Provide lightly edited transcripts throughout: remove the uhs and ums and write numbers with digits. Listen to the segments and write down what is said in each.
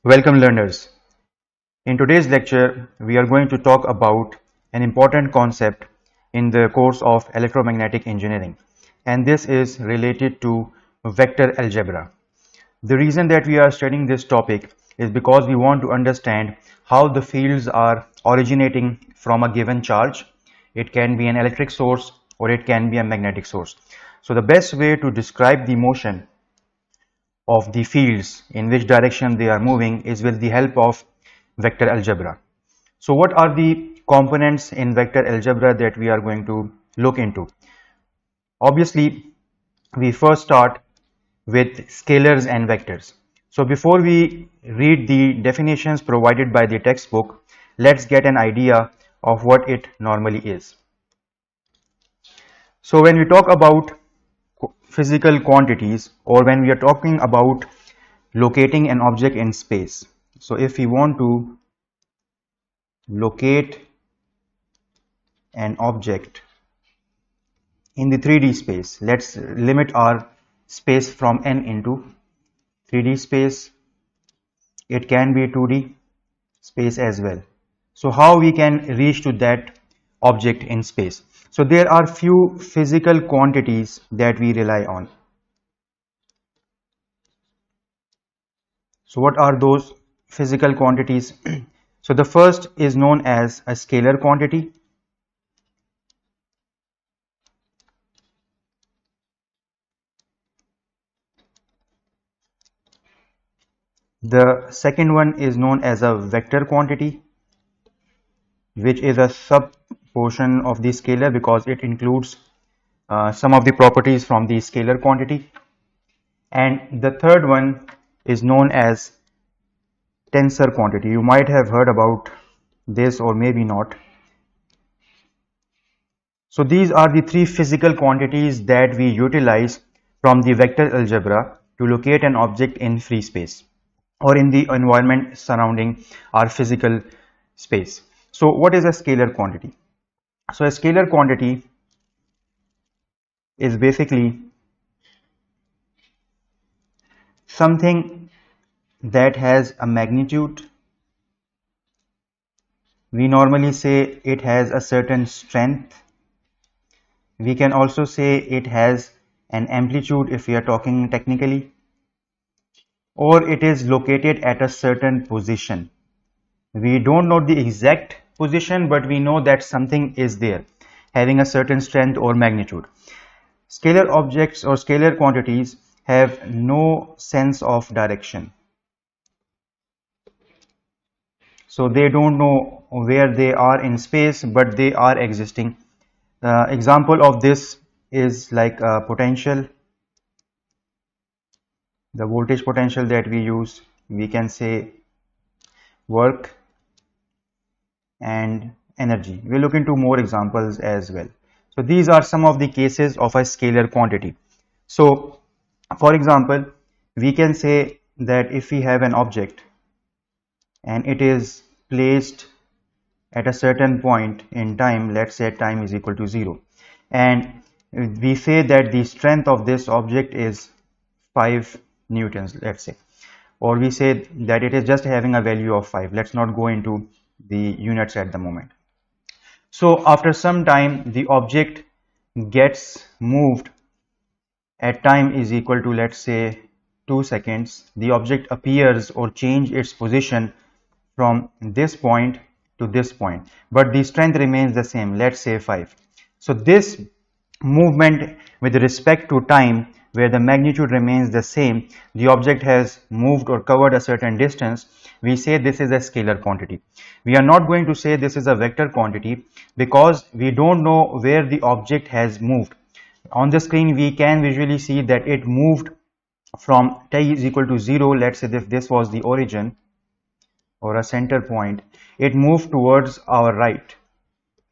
Welcome learners. In today's lecture, we are going to talk about an important concept in the course of electromagnetic engineering, and this is related to vector algebra. The reason that we are studying this topic is because we want to understand how the fields are originating from a given charge. It can be an electric source or it can be a magnetic source. So the best way to describe the motion of the fields in which direction they are moving is with the help of vector algebra. So what are the components in vector algebra that we are going to look into? Obviously, we first start with scalars and vectors. So before we read the definitions provided by the textbook, let's get an idea of what it normally is. So when we talk about physical quantities, or when we are talking about locating an object in space, so if we want to locate an object in the 3D space, let's limit our space from n into 3D space. It can be 2D space as well. So how we can reach to that object in space? So there are few physical quantities that we rely on. So what are those physical quantities? So the first is known as a scalar quantity. The second one is known as a vector quantity, which is a sub portion of the scalar because it includes some of the properties from the scalar quantity. And the third one is known as tensor quantity. You might have heard about this or maybe not. So these are the three physical quantities that we utilize from the vector algebra to locate an object in free space or in the environment surrounding our physical space. So what is a scalar quantity? So a scalar quantity is basically something that has a magnitude. We normally say it has a certain strength. We can also say it has an amplitude if we are talking technically, or it is located at a certain position. We don't know the exact position, but we know that something is there having a certain strength or magnitude. Scalar objects or scalar quantities have no sense of direction. So they don't know where they are in space, but they are existing. Example of this is like potential, the voltage potential that we use. We can say work and energy. We'll look into more examples as well. So these are some of the cases of a scalar quantity. So for example, we can say that if we have an object and it is placed at a certain point in time, let's say time is equal to 0, and we say that the strength of this object is 5 newtons, let's say, or we say that it is just having a value of 5. Let's not go into the units at the moment. So after some time the object gets moved at time is equal to, let's say, 2 seconds. The object appears or change its position from this point to this point, but the strength remains the same, let's say 5. So this movement with respect to time, where the magnitude remains the same, the object has moved or covered a certain distance, we say this is a scalar quantity. We are not going to say this is a vector quantity because we don't know where the object has moved. On the screen we can visually see that it moved from t is equal to 0. Let's say if this was the origin or a center point, it moved towards our right,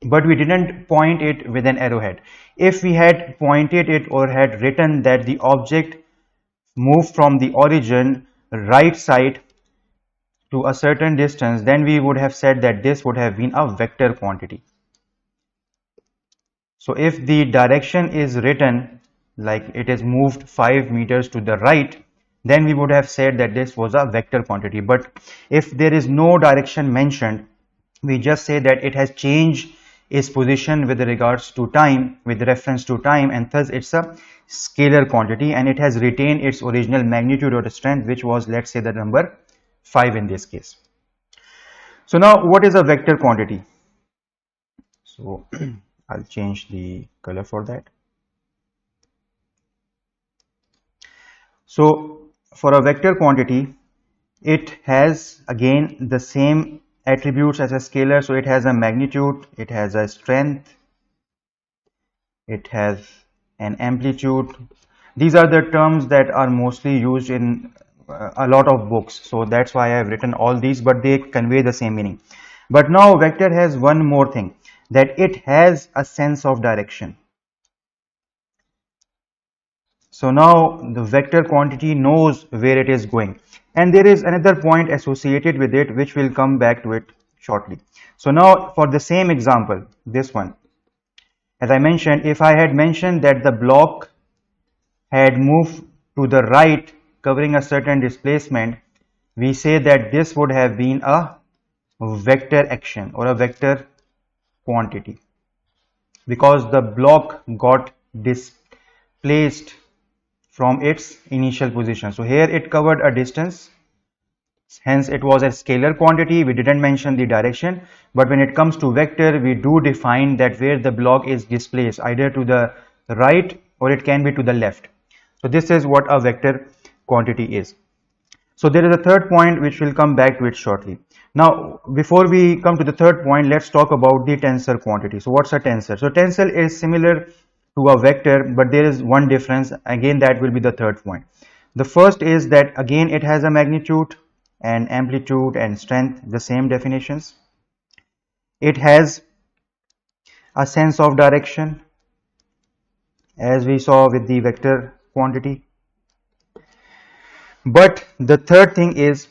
but we didn't point it with an arrowhead. If we had pointed it or had written that the object moved from the origin right side to a certain distance, then we would have said that this would have been a vector quantity. So if the direction is written like it is moved 5 meters to the right, then we would have said that this was a vector quantity. But if there is no direction mentioned, we just say that it has changed its position with regards to time, with reference to time, and thus it's a scalar quantity, and it has retained its original magnitude or strength, which was, let's say, the number 5 in this case. So now what is a vector quantity? So I'll change the color for that. So for a vector quantity, it has again the same attributes as a scalar. So it has a magnitude, it has a strength, it has an amplitude. These are the terms that are mostly used in a lot of books, so that's why I have written all these, but they convey the same meaning. But now vector has one more thing, that it has a sense of direction. So now the vector quantity knows where it is going, and there is another point associated with it which will come back to it shortly. So now for the same example, this one, as I mentioned, if I had mentioned that the block had moved to the right covering a certain displacement, we say that this would have been a vector action or a vector quantity, because the block got displaced from its initial position. So here it covered a distance, hence it was a scalar quantity. We didn't mention the direction, but when it comes to vector, we do define that where the block is displaced, either to the right or it can be to the left. So this is what a vector quantity is. So there is a third point which will come back to it shortly. Now before we come to the third point, let's talk about the tensor quantity. So what's a tensor? So tensor is similar to a vector, but there is one difference. Again, that will be the third point. The first is that again it has a magnitude and amplitude and strength, the same definitions. It has a sense of direction, as we saw with the vector quantity. But the third thing is,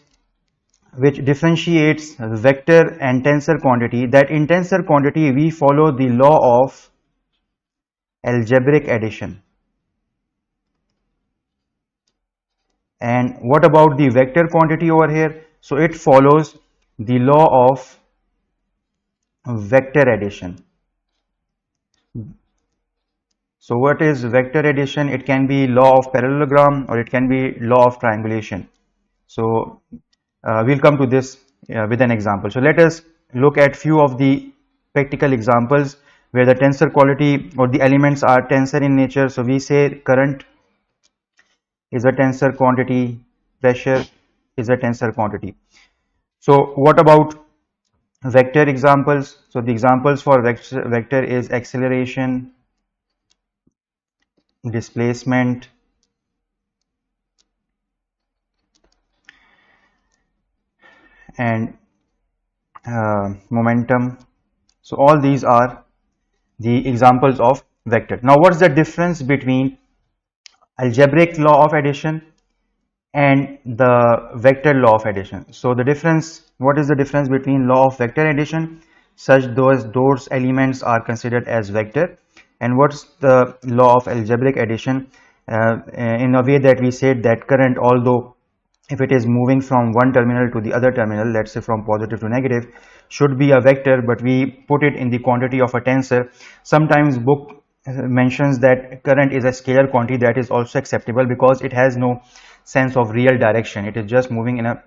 which differentiates vector and tensor quantity, that in tensor quantity we follow the law of algebraic addition. And what about the vector quantity over here? So it follows the law of vector addition. So what is vector addition? It can be law of parallelogram or it can be law of triangulation. So we'll come to this with an example. So let us look at few of the practical examples where the tensor quality or the elements are tensor in nature. So we say current is a tensor quantity, pressure is a tensor quantity. So what about vector examples? So the examples for vector is acceleration, displacement, and momentum. So all these are the examples of vector. Now what's the difference between algebraic law of addition and the vector law of addition? So the difference, what is the difference between law of vector addition, such those elements are considered as vector, and what's the law of algebraic addition, in a way that we said that current, although if it is moving from one terminal to the other terminal, let's say from positive to negative, should be a vector, but we put it in the quantity of a tensor. Sometimes book mentions that current is a scalar quantity. That is also acceptable because it has no sense of real direction. It is just moving in a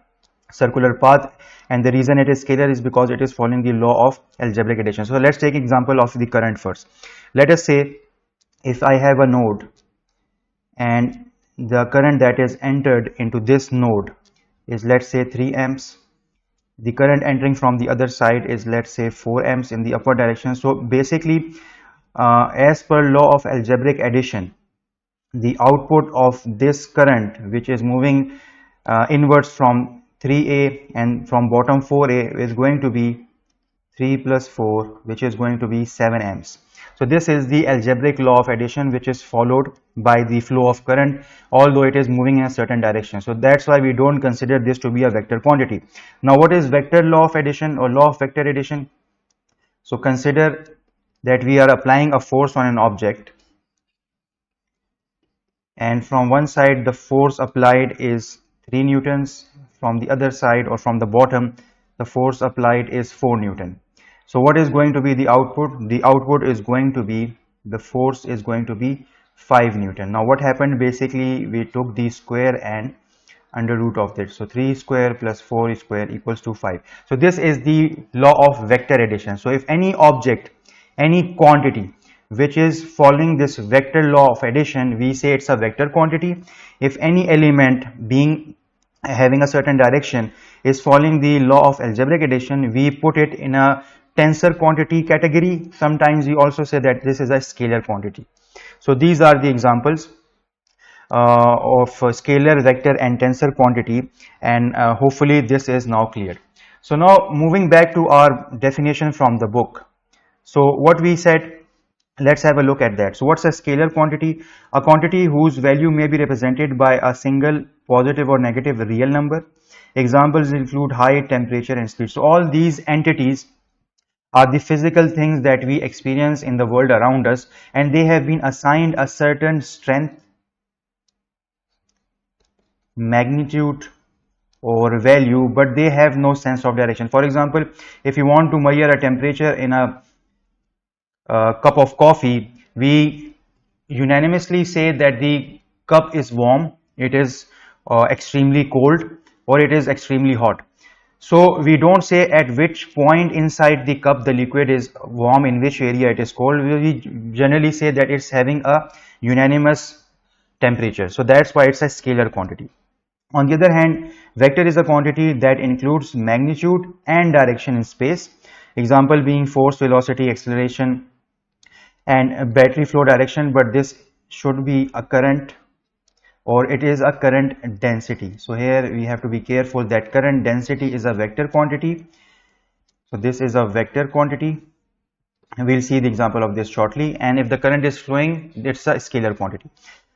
circular path, and the reason it is scalar is because it is following the law of algebraic addition. So let's take example of the current first. Let us say if I have a node and the current that is entered into this node is, let's say, 3 amps. The current entering from the other side is, let's say, 4 amps in the upward direction. So basically, as per law of algebraic addition, the output of this current, which is moving inwards from 3A and from bottom 4A, is going to be 3 plus 4, which is going to be 7 amps. So this is the algebraic law of addition, which is followed by the flow of current, although it is moving in a certain direction. So that's why we don't consider this to be a vector quantity. Now what is vector law of addition or law of vector addition? So consider that we are applying a force on an object, and from one side the force applied is 3 newtons, from the other side or from the bottom the force applied is 4 newton. So what is going to be the output? The output is going to be, the force is going to be 5 newton. Now what happened, basically we took the square and under root of this, so 3 square plus 4 square equals to 5. So this is the law of vector addition. So if any object, any quantity which is following this vector law of addition, we say it's a vector quantity. If any element being having a certain direction is following the law of algebraic addition, we put it in a tensor quantity category. Sometimes we also say that this is a scalar quantity. So these are the examples of scalar, vector and tensor quantity, and hopefully this is now clear. So now moving back to our definition from the book. So what we said, let's have a look at that. So what's a scalar quantity? A quantity whose value may be represented by a single positive or negative real number. Examples include height, temperature and speed. So all these entities are the physical things that we experience in the world around us, and they have been assigned a certain strength, magnitude or value, but they have no sense of direction. For example, if you want to measure a temperature in a cup of coffee, we unanimously say that the cup is warm, it is extremely cold, or it is extremely hot. So we don't say at which point inside the cup the liquid is warm, in which area it is cold. We generally say that it's having a unanimous temperature. So that's why it's a scalar quantity. On the other hand, vector is a quantity that includes magnitude and direction in space. Example being force, velocity, acceleration and battery flow direction, but this should be a current, or it is a current density. So here we have to be careful that current density is a vector quantity. So this is a vector quantity. We'll see the example of this shortly. And if the current is flowing, it's a scalar quantity.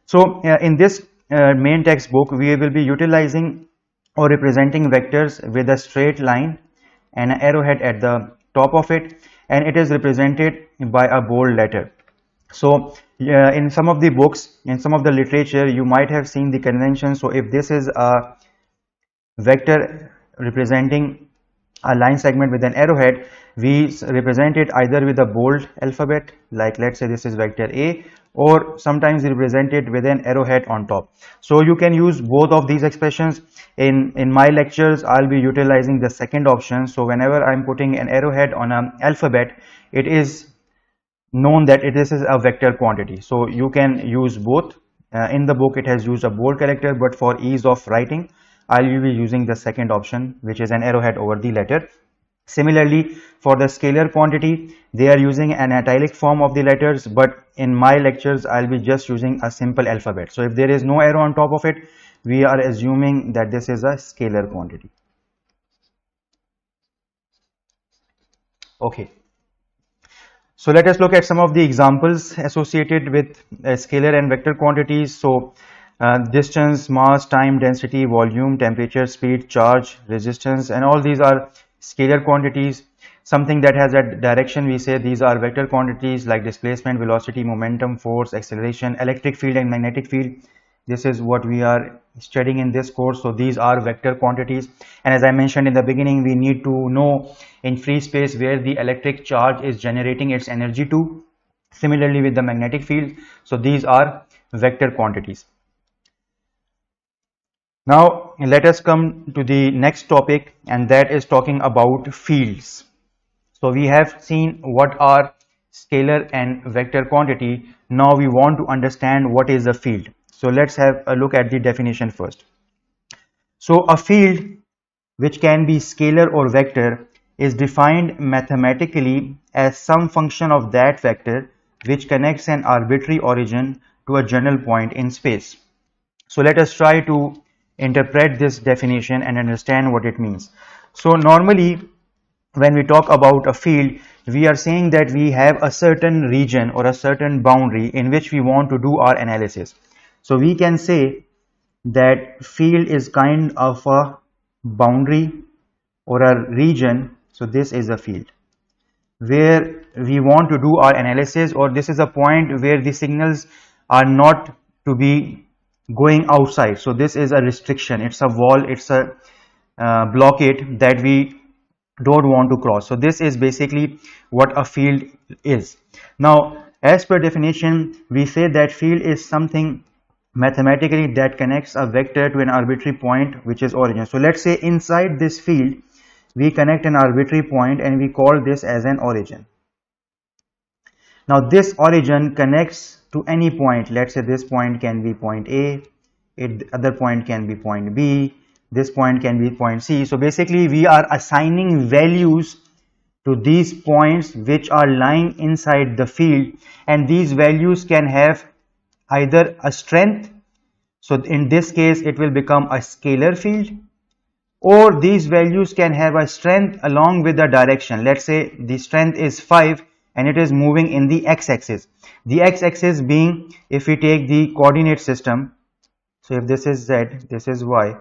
So in this main textbook, we will be utilizing or representing vectors with a straight line and an arrowhead at the top of it, and it is represented by a bold letter. So in some of the books, in some of the literature, you might have seen the convention. So if this is a vector representing a line segment with an arrowhead, we represent it either with a bold alphabet, like let's say this is vector A, or sometimes we represent it with an arrowhead on top. So you can use both of these expressions. In my lectures, I'll be utilizing the second option. So whenever I'm putting an arrowhead on an alphabet, it is known that this is a vector quantity. So you can use both. In the book it has used a bold character, but for ease of writing I will be using the second option, which is an arrowhead over the letter. Similarly, for the scalar quantity, they are using an italic form of the letters, but in my lectures I will be just using a simple alphabet. So if there is no arrow on top of it, we are assuming that this is a scalar quantity. Okay. So let us look at some of the examples associated with scalar and vector quantities. So distance, mass, time, density, volume, temperature, speed, charge, resistance, and all these are scalar quantities. Something that has a direction, we say these are vector quantities, like displacement, velocity, momentum, force, acceleration, electric field and magnetic field. This is what we are studying in this course. So these are vector quantities, and as I mentioned in the beginning, we need to know in free space where the electric charge is generating its energy to. Similarly with the magnetic field. So these are vector quantities. Now let us come to the next topic, and that is talking about fields. So we have seen what are scalar and vector quantity. Now we want to understand what is a field. So let's have a look at the definition first. So a field, which can be scalar or vector, is defined mathematically as some function of that vector which connects an arbitrary origin to a general point in space. So let us try to interpret this definition and understand what it means. So normally when we talk about a field, we are saying that we have a certain region or a certain boundary in which we want to do our analysis. So we can say that field is kind of a boundary or a region. So this is a field where we want to do our analysis, or this is a point where the signals are not to be going outside. So this is a restriction, it's a wall, it's a blockade that we don't want to cross. So this is basically what a field is. Now, as per definition, we say that field is something mathematically that connects a vector to an arbitrary point which is origin. So let's say inside this field we connect an arbitrary point and we call this as an origin. Now this origin connects to any point. Let's say this point can be point A, other point can be point B, this point can be point C. So basically we are assigning values to these points which are lying inside the field, and these values can have either a strength, so in this case it will become a scalar field, or these values can have a strength along with the direction. Let's say the strength is 5 and it is moving in the x-axis. The x-axis being, if we take the coordinate system, so if this is z, this is y,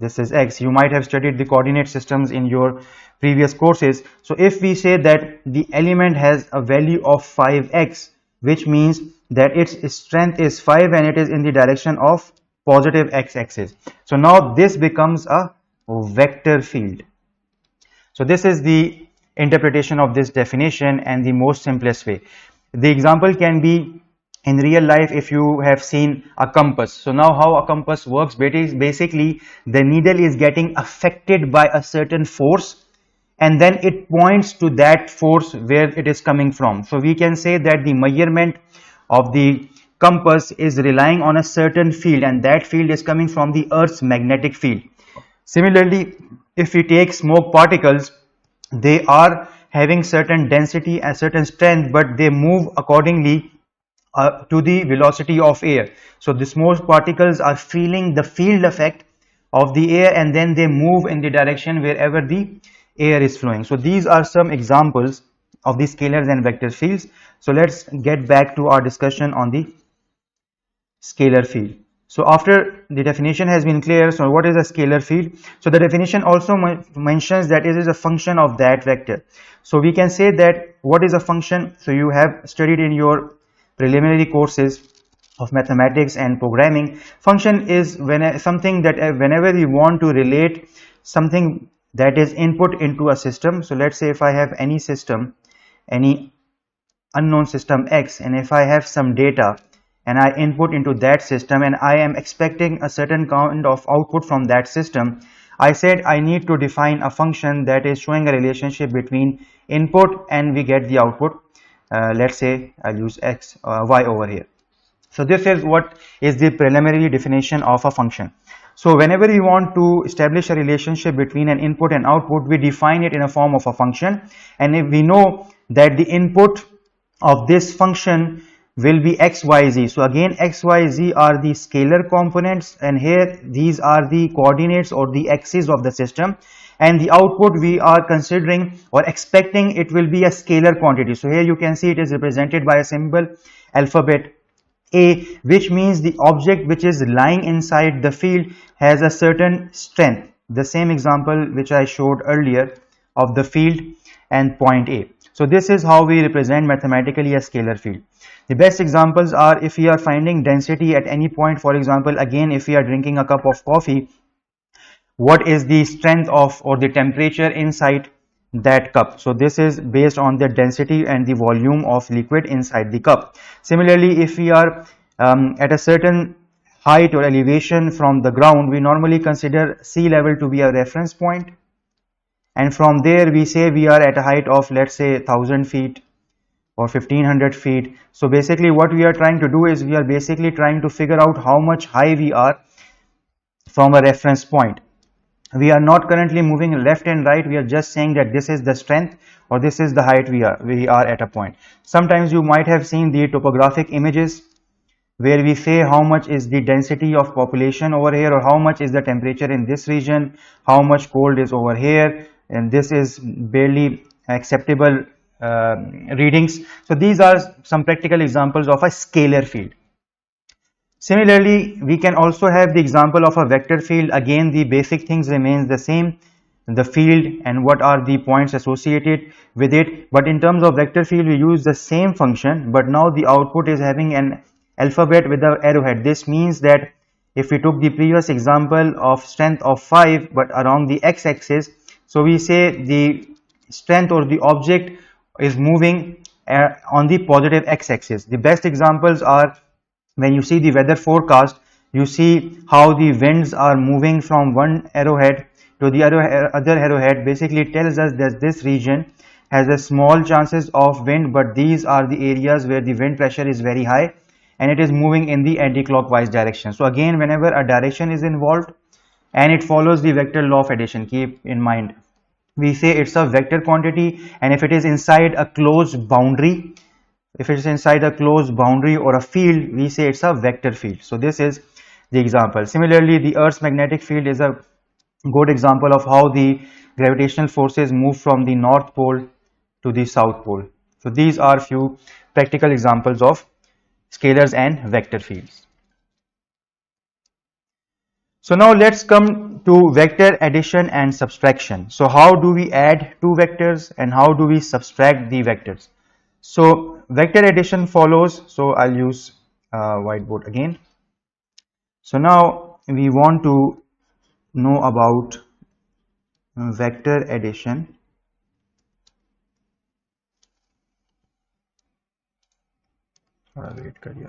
this is x. You might have studied the coordinate systems in your previous courses. So if we say that the element has a value of 5x, which means that its strength is 5 and it is in the direction of positive x-axis. So now this becomes a vector field. So this is the interpretation of this definition and the most simplest way. The example can be in real life if you have seen a compass. So now how a compass works, basically the needle is getting affected by a certain force and then it points to that force where it is coming from. So we can say that the measurement of the compass is relying on a certain field, and that field is coming from the Earth's magnetic field. Similarly, if we take smoke particles, they are having certain density and certain strength, but they move accordingly to the velocity of air. So the smoke particles are feeling the field effect of the air and then they move in the direction wherever the air is flowing. So these are some examples of the scalars and vector fields. So let's get back to our discussion on the scalar field. So after the definition has been clear, so what is a scalar field? So the definition also mentions that it is a function of that vector. So we can say that what is a function? So you have studied in your preliminary courses of mathematics and programming. Function is something that whenever you want to relate something that is input into a system. So let's say if I have any system, any unknown system X, and if I have some data and I input into that system and I am expecting a certain kind of output from that system, I said I need to define a function that is showing a relationship between input and we get the output. Let's say I'll use y over here. So this is what is the preliminary definition of a function. So whenever we want to establish a relationship between an input and output, we define it in a form of a function, and if we know that the input of this function will be x, y, z. So again x, y, z are the scalar components, and here these are the coordinates or the axes of the system, and the output we are considering or expecting it will be a scalar quantity. So here you can see it is represented by a symbol alphabet A, which means the object which is lying inside the field has a certain strength. The same example which I showed earlier of the field and point A. So this is how we represent mathematically a scalar field. The best examples are if we are finding density at any point. For example, again if we are drinking a cup of coffee, what is the strength of or the temperature inside that cup? So this is based on the density and the volume of liquid inside the cup. Similarly, if we are at a certain height or elevation from the ground, we normally consider sea level to be a reference point, and from there we say we are at a height of, let's say, 1000 feet or 1500 feet. So basically what we are trying to do is we are basically trying to figure out how much high we are from a reference point. We are not currently moving left and right, we are just saying that this is the strength or this is the height we are at a point. Sometimes you might have seen the topographic images where we say how much is the density of population over here, or how much is the temperature in this region, how much cold is over here, and this is barely acceptable readings. So these are some practical examples of a scalar field. Similarly, we can also have the example of a vector field. Again, the basic things remains the same, the field and what are the points associated with it. But in terms of vector field, we use the same function, but now the output is having an alphabet with the arrowhead. This means that if we took the previous example of strength of 5 but along the x-axis, so we say the strength or the object is moving on the positive x-axis. The best examples are when you see the weather forecast, you see how the winds are moving from one arrowhead to the other arrowhead. Basically it tells us that this region has a small chances of wind, but these are the areas where the wind pressure is very high and it is moving in the anti-clockwise direction. So again, whenever a direction is involved and it follows the vector law of addition, keep in mind we say it's a vector quantity, and if it is inside a closed boundary, if it is inside a closed boundary or a field, we say it's a vector field. So this is the example. Similarly, the Earth's magnetic field is a good example of how the gravitational forces move from the north pole to the south pole. So these are few practical examples of scalars and vector fields. So now let's come to vector addition and subtraction. So how do we add two vectors and how do we subtract the vectors? So vector addition follows. So I'll use whiteboard again. So now we want to know about vector addition. Wait करिए.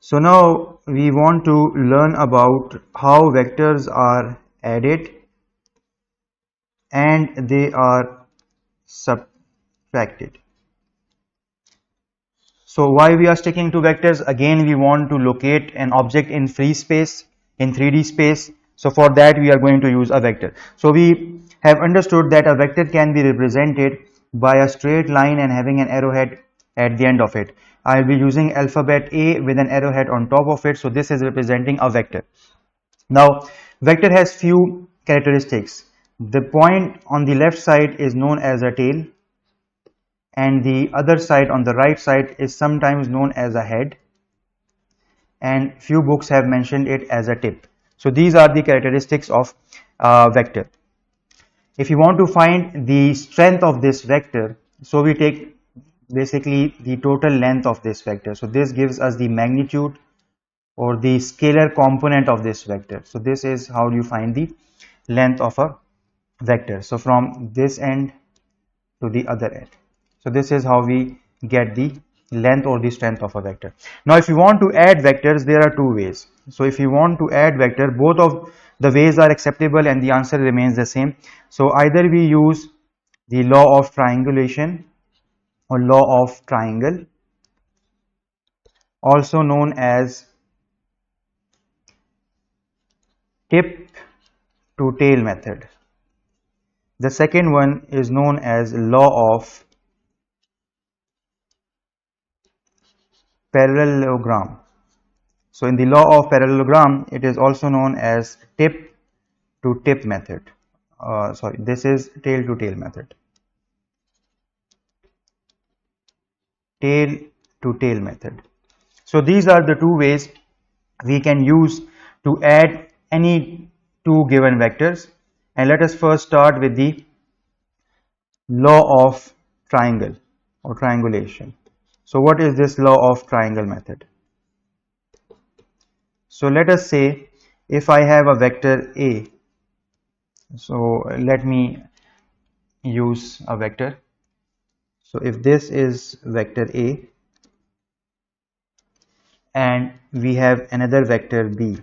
So now we want to learn about how vectors are added and they are subtracted. So why we are sticking to vectors? Again, we want to locate an object in free space, in 3D space. So for that we are going to use a vector. So we have understood that a vector can be represented by a straight line and having an arrowhead at the end of it. I will be using alphabet A with an arrowhead on top of it. So this is representing a vector. Now vector has few characteristics. The point on the left side is known as a tail, and the other side on the right side is sometimes known as a head, and few books have mentioned it as a tip. So these are the characteristics of vector. If you want to find the strength of this vector, so we take basically the total length of this vector. So this gives us the magnitude or the scalar component of this vector. So this is how you find the length of a vector. So from this end to the other end. So this is how we get the length or the strength of a vector. Now if you want to add vectors, there are two ways. So if you want to add vector, both of the ways are acceptable and the answer remains the same. So either we use the law of triangulation or law of triangle, also known as tip to tail method. The second one is known as law of parallelogram. So in the law of parallelogram, it is also known as tip to tip method. This is tail to tail method. Tail to tail method. So these are the two ways we can use to add any two given vectors. And let us first start with the law of triangle or triangulation. So what is this law of triangle method? So let us say if I have a vector A, so let me use a vector. So if this is vector A and we have another vector B,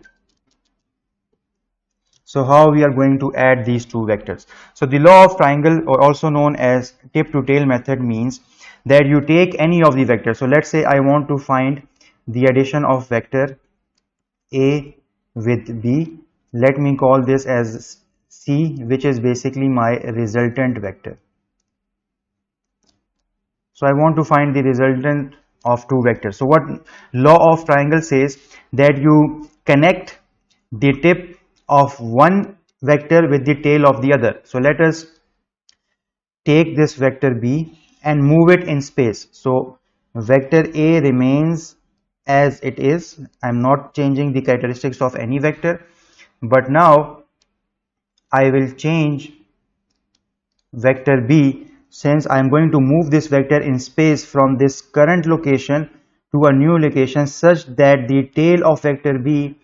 so how we are going to add these two vectors? So the law of triangle, or also known as tip to tail method, means that you take any of the vectors. So let's say I want to find the addition of vector A with B. Let me call this as C, which is basically my resultant vector. So I want to find the resultant of two vectors. So what law of triangle says, that you connect the tip of one vector with the tail of the other. So let us take this vector B and move it in space. So vector A remains as it is. I'm not changing the characteristics of any vector, but now I will change vector B, since I am going to move this vector in space from this current location to a new location such that the tail of vector B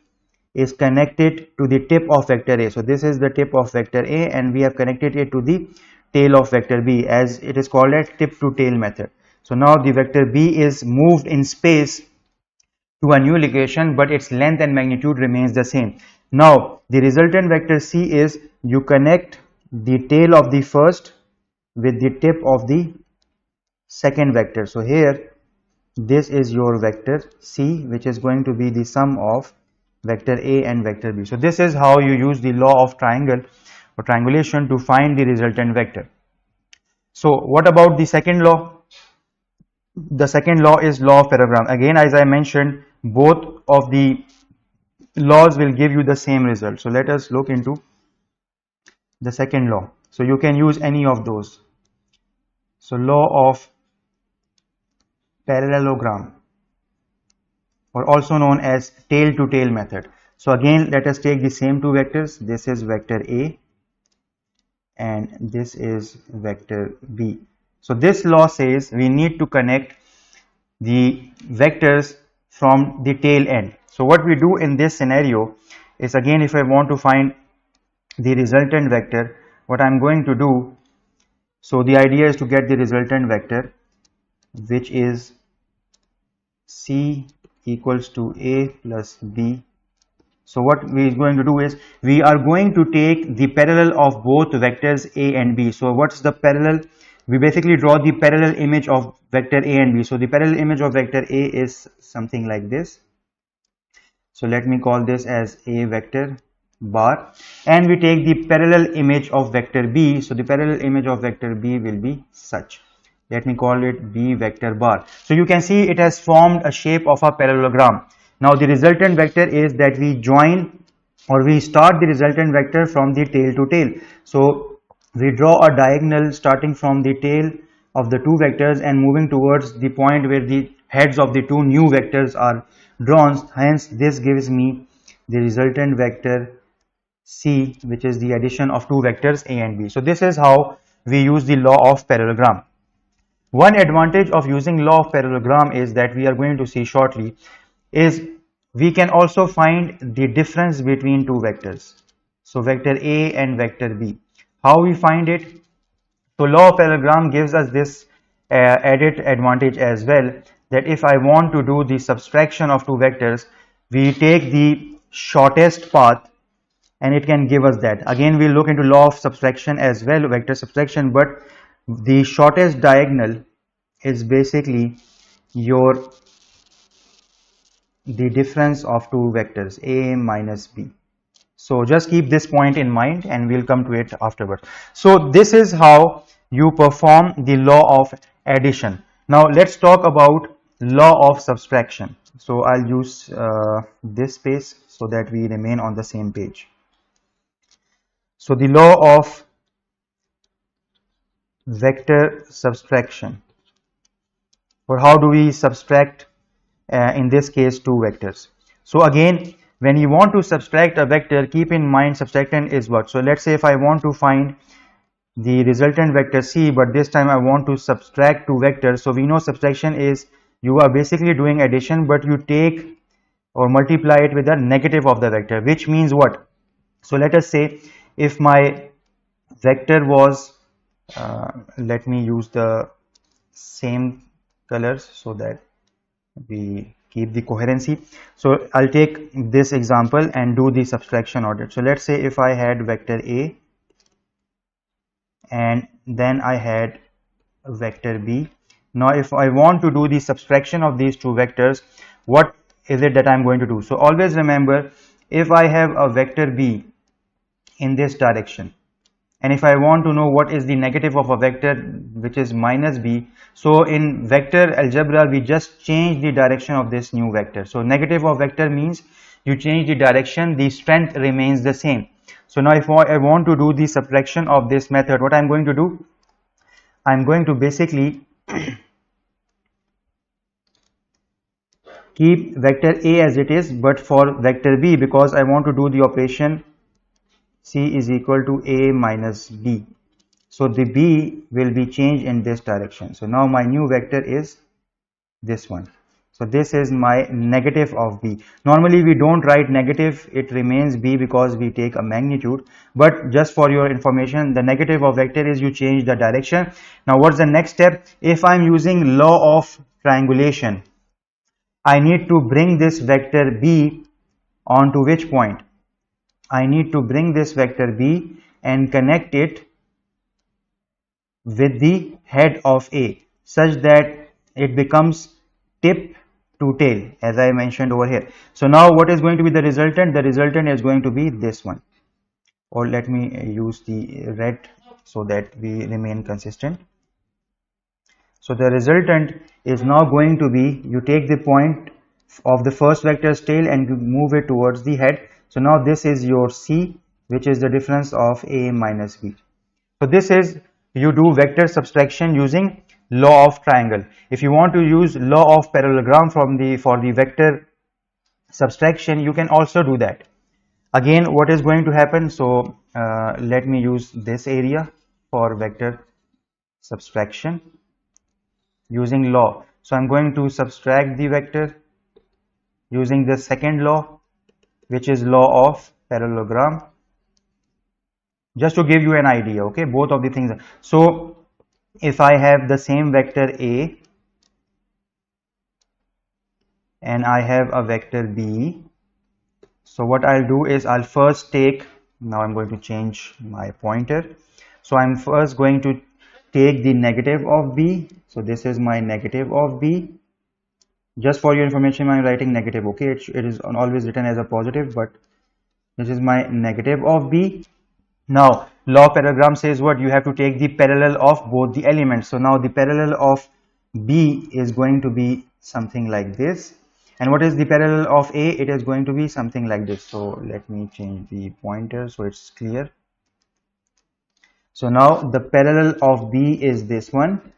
is connected to the tip of vector A. So this is the tip of vector A and we have connected it to the tail of vector B, as it is called as tip to tail method. So now the vector B is moved in space to a new location, but its length and magnitude remains the same. Now the resultant vector C is, you connect the tail of the first with the tip of the second vector. So here this is your vector C, which is going to be the sum of vector A and vector B. So this is how you use the law of triangle or triangulation to find the resultant vector. So what about the second law? The second law is law of parallelogram. Again, as I mentioned, both of the laws will give you the same result. So let us look into the second law. So you can use any of those. So law of parallelogram, or also known as tail to tail method. So again, let us take the same two vectors. This is vector A and this is vector B. So this law says we need to connect the vectors from the tail end. So what we do in this scenario is, again, if I want to find the resultant vector, what I'm going to do, so the idea is to get the resultant vector, which is C equals to A plus B. So what we are going to do is, we are going to take the parallel of both vectors A and B. So what's the parallel? We basically draw the parallel image of vector A and B. So the parallel image of vector A is something like this. So let me call this as A vector bar, and we take the parallel image of vector B. So the parallel image of vector B will be such. Let me call it B vector bar. So you can see it has formed a shape of a parallelogram. Now the resultant vector is that we join, or we start the resultant vector from the tail to tail. So we draw a diagonal starting from the tail of the two vectors and moving towards the point where the heads of the two new vectors are drawn. Hence this gives me the resultant vector C, which is the addition of two vectors A and B. So this is how we use the law of parallelogram. One advantage of using law of parallelogram is that we are going to see shortly is we can also find the difference between two vectors. So vector A and vector B. How we find it? So law of parallelogram gives us this added advantage as well, that if I want to do the subtraction of two vectors, we take the shortest path and it can give us that. Again, we'll look into law of subtraction as well, vector subtraction, but the shortest diagonal is basically the difference of two vectors A minus B. So just keep this point in mind and we'll come to it afterwards. So this is how you perform the law of addition. Now let's talk about law of subtraction. So I'll use this space so that we remain on the same page. So the law of vector subtraction, or how do we subtract in this case two vectors. So again, when you want to subtract a vector, keep in mind subtractant is what. So let's say if I want to find the resultant vector C, but this time I want to subtract two vectors. So we know subtraction is, you are basically doing addition, but you take or multiply it with the negative of the vector, which means what? So let us say if my vector was, let me use the same colors so that we keep the coherency. So I'll take this example and do the subtraction order. So let's say if I had vector A and then I had vector B. Now if I want to do the subtraction of these two vectors, what is it that I'm going to do? So always remember, if I have a vector B in this direction, and if I want to know what is the negative of a vector which is minus B, so in vector algebra we just change the direction of this new vector. So negative of vector means you change the direction, the strength remains the same. So now if I want to do the subtraction of this method, what I'm going to do, I'm going to basically keep vector A as it is, but for vector B, because I want to do the operation C is equal to A minus B. So the B will be changed in this direction. So now my new vector is this one. So this is my negative of B. Normally we don't write negative, it remains B because we take a magnitude. But just for your information, the negative of vector is you change the direction. Now what's the next step? If I'm using law of triangulation, I need to bring this vector B onto which point? I need to bring this vector B and connect it with the head of A such that it becomes tip to tail, as I mentioned over here. So now what is going to be the resultant? The resultant is going to be this one, or let me use the red so that we remain consistent. So the resultant is now going to be, you take the point of the first vector's tail and you move it towards the head. So now this is your C, which is the difference of A minus B. So this is, you do vector subtraction using law of triangle. If you want to use law of parallelogram for the vector subtraction, you can also do that. Again, what is going to happen? So let me use this area for vector subtraction using law. So I'm going to subtract the vector using the second law, which is law of parallelogram, just to give you an idea. Okay, both of the things. So if I have the same vector A and I have a vector B, so what I'll do is I'll first take, now I'm going to change my pointer. So I'm first going to take the negative of B. So this is my negative of B. Just for your information, I'm writing negative. Okay, it is always written as a positive, but this is my negative of B. Now law of parallelogram says what? You have to take the parallel of both the elements. So now the parallel of B is going to be something like this, and what is the parallel of A? It is going to be something like this. So let me change the pointer so it's clear. So now the parallel of B is this one,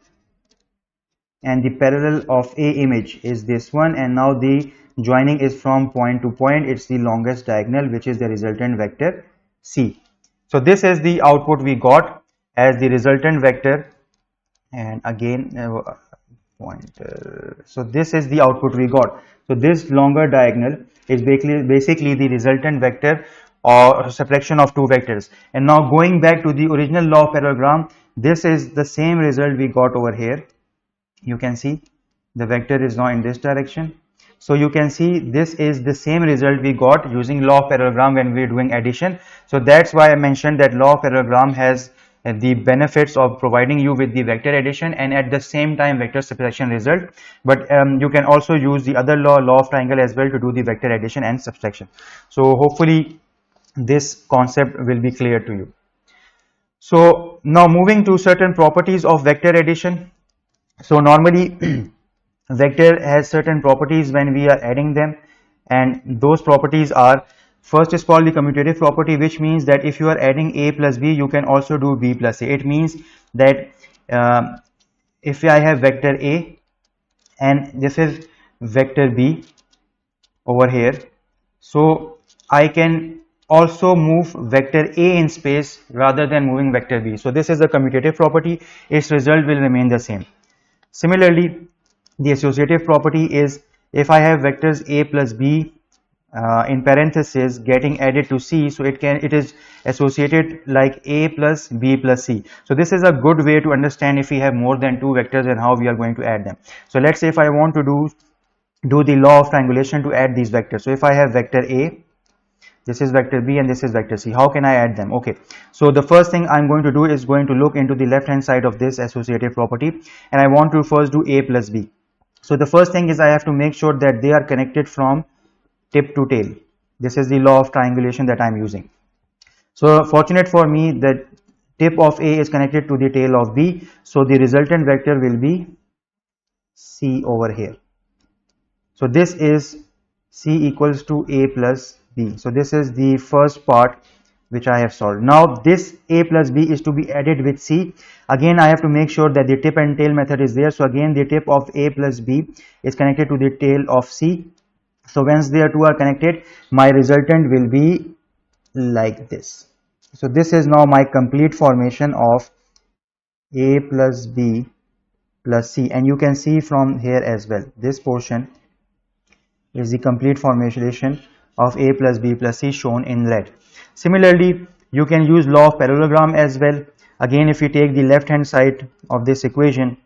and the parallel of A image is this one, and now the joining is from point to point. It's the longest diagonal, which is the resultant vector C. So this is the output we got as the resultant vector, and again pointer. So this is the output we got. So this longer diagonal is basically the resultant vector or subtraction of two vectors. And now going back to the original law of parallelogram, this is the same result we got over here. You can see the vector is now in this direction. So you can see this is the same result we got using law of parallelogram when we are doing addition. So that's why I mentioned that law of parallelogram has the benefits of providing you with the vector addition and at the same time vector subtraction result. But you can also use the other law of triangle as well, to do the vector addition and subtraction. So hopefully this concept will be clear to you. So now moving to certain properties of vector addition. So normally vector has certain properties when we are adding them, and those properties are, first is called the commutative property, which means that if you are adding A plus B, you can also do B plus A. It means that if I have vector A and this is vector B over here, so I can also move vector A in space rather than moving vector B. So this is the commutative property. Its result will remain the same. Similarly, the associative property is, if I have vectors A plus B in parenthesis getting added to C, so it is associated like A plus B plus C. So this is a good way to understand if we have more than two vectors and how we are going to add them. So let's say if I want to do the law of triangulation to add these vectors. So if I have vector A, this is vector B, and this is vector C, how can I add them? Okay, so the first thing I'm going to do is going to look into the left hand side of this associative property, and I want to first do A plus B. So the first thing is I have to make sure that they are connected from tip to tail. This is the law of triangulation that I'm using. So fortunate for me, the tip of A is connected to the tail of B, so the resultant vector will be C over here. So this is C equals to A plus B. So this is the first part which I have solved. Now this a plus b is to be added with c. Again I have to make sure that the tip and tail method is there. So again the tip of a plus b is connected to the tail of c. So once they two are connected, my resultant will be like this. So this is now my complete formation of a plus b plus c, and you can see from here as well, this portion is the complete formulation of a plus b plus c shown in red. Similarly, you can use law of parallelogram as well. Again, if we take the left hand side of this equation,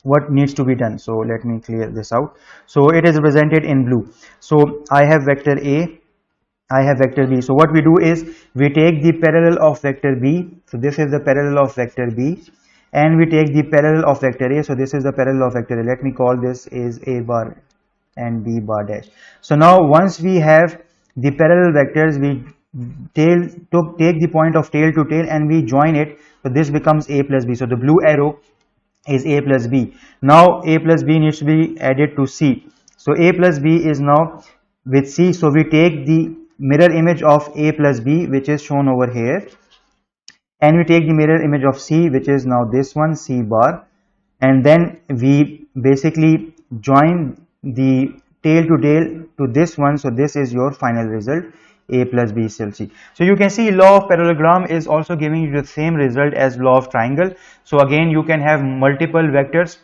what needs to be done? So let me clear this out. So it is represented in blue. So I have vector a, I have vector b. So what we do is we take the parallel of vector b. So this is the parallel of vector b, and we take the parallel of vector a. So this is the parallel of vector a. Let me call this is a bar and b bar dash. So now once we have the parallel vectors, we take the point of tail to tail and we join it. So this becomes a plus b. So the blue arrow is a plus b. Now a plus b needs to be added to c. So a plus b is now with c. So we take the mirror image of a plus b, which is shown over here, and we take the mirror image of c, which is now this one, c bar, and then we basically join the tail to this one. So this is your final result, a plus b equals c. So you can see law of parallelogram is also giving you the same result as law of triangle. So again you can have multiple vectors,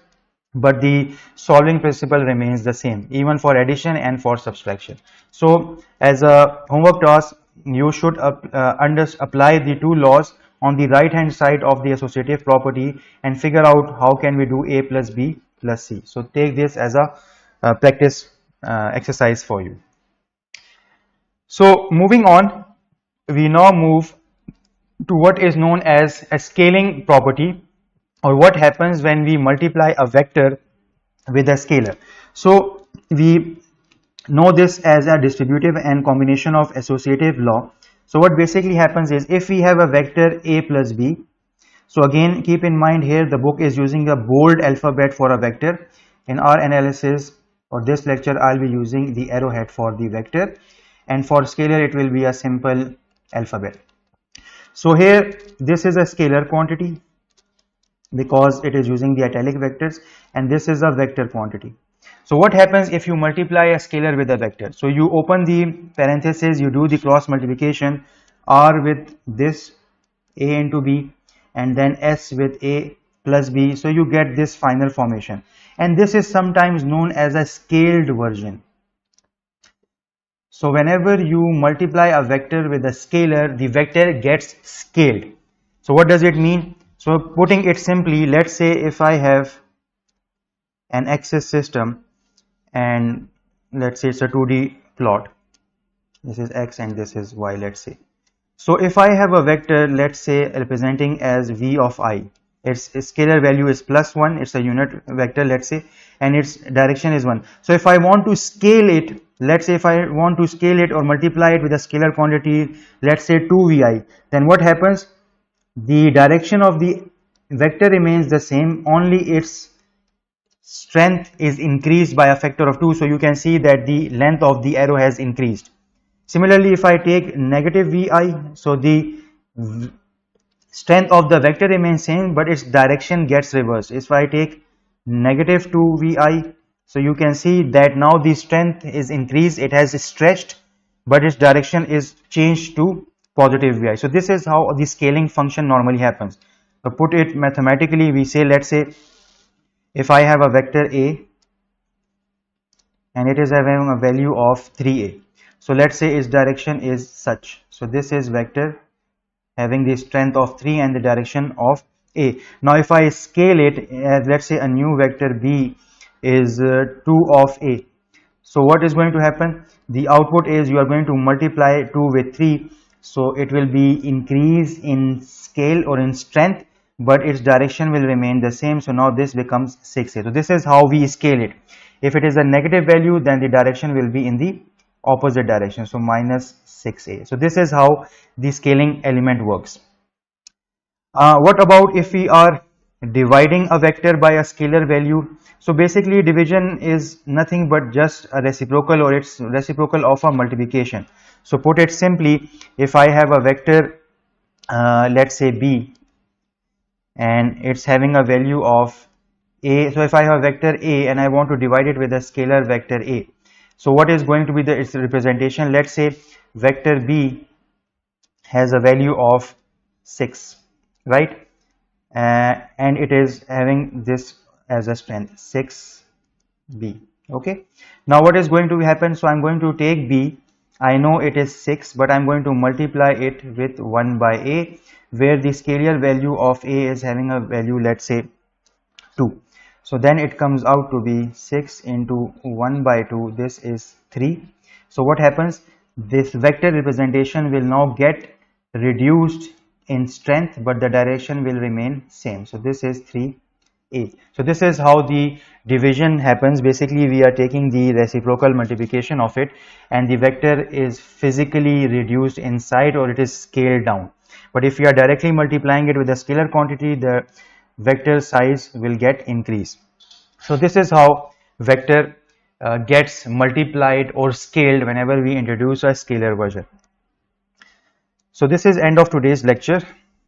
but the solving principle remains the same even for addition and for subtraction. So as a homework task, you should apply the two laws on the right hand side of the associative property and figure out how can we do a plus b plus c. So take this as a practice exercise for you. So moving on, we now move to what is known as a scaling property, or what happens when we multiply a vector with a scalar. So we know this as a distributive and combination of associative law. So what basically happens is, if we have a vector a plus b, so again keep in mind here the book is using a bold alphabet for a vector. In our analysis or this lecture, I'll be using the arrowhead for the vector, and for scalar it will be a simple alphabet. So here this is a scalar quantity because it is using the italic vectors, and this is a vector quantity. So what happens if you multiply a scalar with a vector? So you open the parenthesis, you do the cross multiplication, r with this a into b, and then s with a plus b. So you get this final formation, and this is sometimes known as a scaled version. So whenever you multiply a vector with a scalar, the vector gets scaled. So what does it mean? So putting it simply, let's say if I have an axis system, and let's say it's a 2D plot, this is x and this is y, let's say. So if I have a vector, let's say representing as v of I, its scalar value is +1, it's a unit vector, let's say, and its direction is 1. So if I want to scale it, let's say if I want to scale it or multiply it with a scalar quantity, let's say 2vi, then what happens? The direction of the vector remains the same, only its strength is increased by a factor of 2. So you can see that the length of the arrow has increased. Similarly, if I take negative vi, so the strength of the vector remains same, but its direction gets reversed. If I take negative 2vi, so you can see that now the strength is increased, it has stretched, but its direction is changed to positive vi. So this is how the scaling function normally happens. So put it mathematically, we say, let's say if I have a vector a and it is having a value of 3a, so let's say its direction is such. So this is vector having the strength of 3 and the direction of a. Now if I scale it as, let's say, a new vector b is 2 of a, so what is going to happen? The output is you are going to multiply 2 with 3, so it will be increase in scale or in strength, but its direction will remain the same. So now this becomes 6a. So this is how we scale it. If it is a negative value, then the direction will be in the opposite direction, so minus 6a. So this is how the scaling element works. What about if we are dividing a vector by a scalar value? So basically division is nothing but just a reciprocal, or it's reciprocal of a multiplication. So put it simply, if I have a vector let's say b, and it's having a value of a. So if I have vector a and I want to divide it with a scalar vector a, so what is going to be its representation? Let's say vector b has a value of 6, right? And it is having this as a strength 6b. Okay, now what is going to happen? So I'm going to take b. I know it is 6, but I'm going to multiply it with 1 by a, where the scalar value of a is having a value, let's say 2. So then it comes out to be 6 into 1 by 2, this is 3. So what happens? This vector representation will now get reduced in strength, but the direction will remain same. So this is 3a. So this is how the division happens. Basically we are taking the reciprocal multiplication of it, and the vector is physically reduced inside, or it is scaled down. But if we are directly multiplying it with a scalar quantity, the vector size will get increased. So this is how vector gets multiplied or scaled whenever we introduce a scalar version. So this is end of today's lecture.